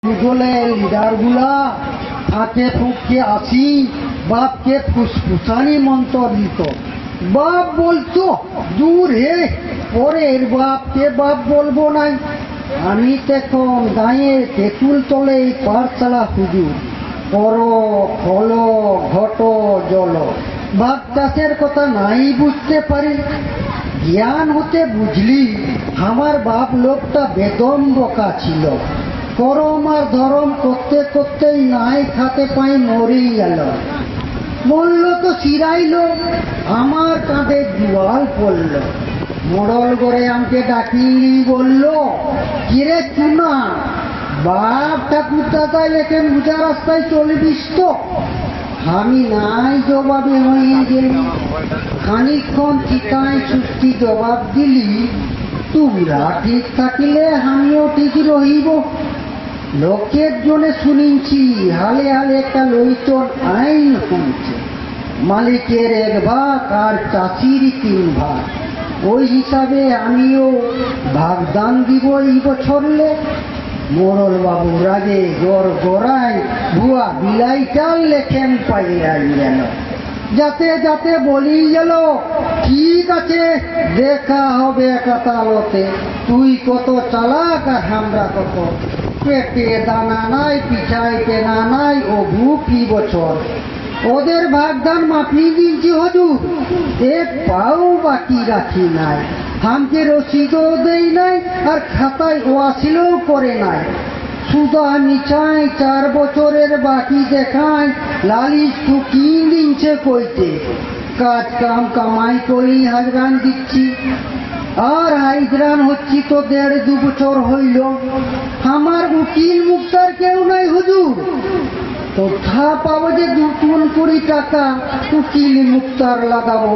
বলে লিডারগুলা ফাঁকে ফুঁকে আসি বাপকে ফুসফুসানি মন্ত্র দিত। বাপ বলতো দূর হে, পরের বাপকে বাপ বলবো নাই। আমি তখন গাঁয়ে তেঁতুল তলে পাঠশালা হুজুর, পর ফল ঘট জল, ভাগ চাষের কথা নাই বুঝতে পারি। জ্ঞান হতে বুঝলি আমার বাপ লোকটা বেদম বোকা ছিল। করম আর ধরম করতে করতেই নাই খাতে পাই মরেই গেল। মরল তো শিরাইল, আমার কাঁধে জোয়াল পড়ল। মোড়ল করে আমাকে ডাকিয়ে বলল, কিরে চুনা, বাপ ঠাকুর দাদা লেখে উজা রাস্তায় চলবিস তো? আমি নাই জবাবে হয়ে গেলি। খানিক্ষণ চিতায় সুস্থি জবাব দিলি, তোমরা ঠিক থাকিলে আমিও ঠিক রহিব। লোকের জন্য শুনিছি হালে হালে একটা লইচন আইন শুনছে, মালিকের এক ভাগ আর চাষির 3 ভাগ। ওই হিসাবে আমিও ভাগদান দিব এই বছরলে। মোড়ল বাবু রাগে গড় গড়ায় ভুয়া বিলাই চাল লেখেন পাইয়া গেল। যাতে যাতে বলি গেল, ঠিক আছে দেখা হবে কাতালতে, তুই কত চালাক আর আমরা কত। পেটে দানা নাই, পিছায় টেনা নাই, ও ভুকি বছর। ওদের ভাগদান মাপি দিয়েছি হুজুর, এক পাও বাকি রাখি নাই। হামকে রসিদও দেই নাই, আর খাতায় ওয়াসিলও করে নাই। সুদা নিচায় 4 বছরের বাকি দেখায়, লালিশ টুকি দিনছে কইতে। কাজ কাম কামাই করি হাজরান দিচ্ছি, আর হাইজরান হচ্ছি তো 1.5-2 বছর হইল। আমার উকিল মুক্তার কেউ নাই হুজুর। কোথা পাবো যে 2-3 টাকা উকিল মুক্তার লাগাবো?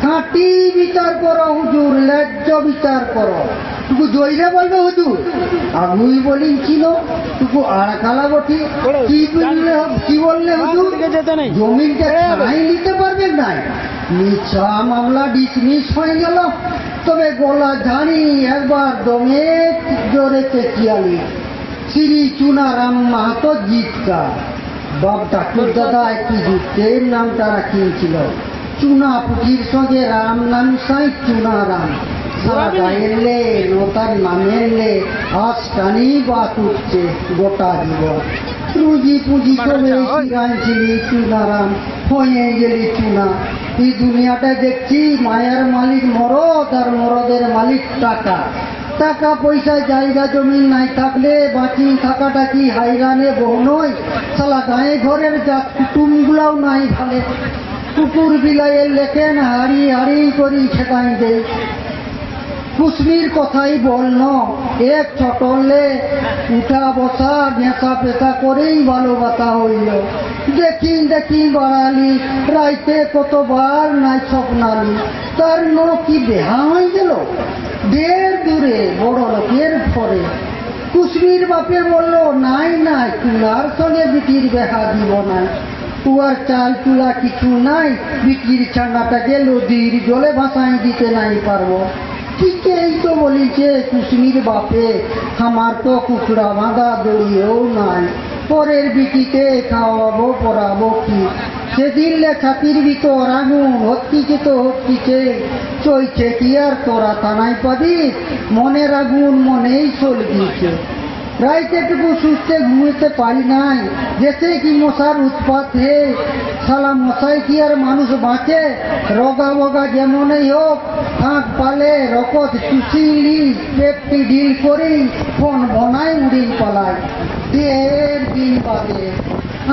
খাঁটি বিচার করো হুজুর, ন্যায্য বিচার করো। তুকু জয়রা বলবে হুজুর, আমি বলিছিল তুকু আড়কালা বটি। কি বললে হুজুর? জমিনটা ছাড়াই নিতে পারবেন নাই। মিছা মামলা ডিসমিস হয়ে গেল। তবে গলা ঝাড়ি একবার দমে জোরে চেঁচিয়ালি, শ্রী চুনারাম মাহাতো জিতকা। বাপ ঠাকুর দাদা একটি যুক্তের নামটা রাখিয়েছিল। চুনা পুঁথির সঙ্গে রাম নাম সাই চুনারাম। সারা গায়েরলে নতার নামেরলে আজ টানি বাত উঠছে গোটা জীবন। রুজি পুঁজি করে গাইছিলি চুনারাম, হয়ে গেলি চুনা। এই দুনিয়াটা দেখছি মায়ার মালিক মরদ আর মরদের মালিক টাকা। টাকা পয়সা জায়গা জমি নাই থাকলে বাঁচি থাকাটা কি হাইরানে বহু নয়? সালা গায়ে ঘরের যা কুটুমগুলাও নাই ভালে। কুকুর বিলাইয়ের লেখেন হাড়ি হাড়ি করি ছেটাই দে। কুসমির কথাই বলল, এক ছটলে উঠা বসা ঘেঁষা পেশা করেই ভালোবাসা হইল। দেখি বাড়ালি রাইতে কতবার নাই স্বপ্নালি, তার কি বেহা হয়ে গেল। ঢের দূরে বড় লোকের ঘরে। কুসমির বাপে বলল, নাই নাই তুলার সঙ্গে বিটির বেহা দিব নাই। তুয়ার চাল তুলা কিছু নাই, বিটির ছানাটাকে নদীর জলে ভাসাই দিতে নাই পারবো। ঠিকই তো বলিছে কুসমির বাপে, আমার তো কুকুরা বাঁধা দড়িয়েও নাই। পরের বিটিতে খাওয়াবো পরাবো কি? সেদিন ছাতির ভিতর আগুন হচ্ছিছে তো হচ্ছিছে, চলছে কি আর তোরা থানায় পাবি? মনের আগুন মনেই চল দিয়েছে। রাইতেটুকু সুস্থে ঘুমোতে পারি নাই, দেশে কি মশার উৎপাত হে। শালা মশাই কি আর মানুষ বাঁচে? রগা বগা যেমনই হোক, ফাঁক পালে রকত চুষিলি পেপটি ডিল করি ফোন বনায় উড়িল পালায়। 1.5 দিন বাদে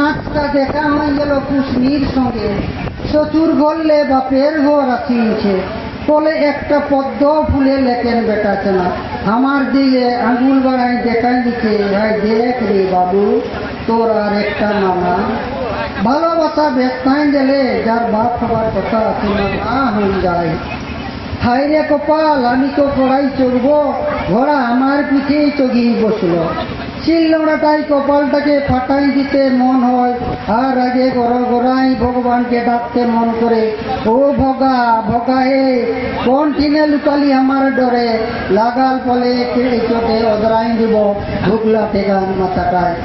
আজটা দেখা হয়ে গেল কুসমির সঙ্গে। শ্বশুর ঘরলে বাপের ঘর আসিছে, বলে একটা পদ্ম ফুলে লেখেন বেটাছে না। আমার দিকে আঙুল বাড়াই দেখাই দিচ্ছে, ভাই দেখ রে বাবু, তোর আর একটা মামা। ভালোবাসা বেতাই গেলে যার বাপ হবার কথা আছে না হয়ে যায়। হাই রে কপাল, আমি তো পড়াই চড়বো, ঘোড়া আমার পিঠেই চগিয়ে বসলো। চিল্লড়াটাই কপালটাকে ফাটাই দিতে মন হয়, আর আগে গড়াই ভগবানকে ডাকতে মন করে, ও ভগা ভগা হে কোন কিনে লুকালি আমার ডরে, লাগাল পলে কেড়ে চোটে অদরাই দিব ঢুকলা তেগান মাথাটায়।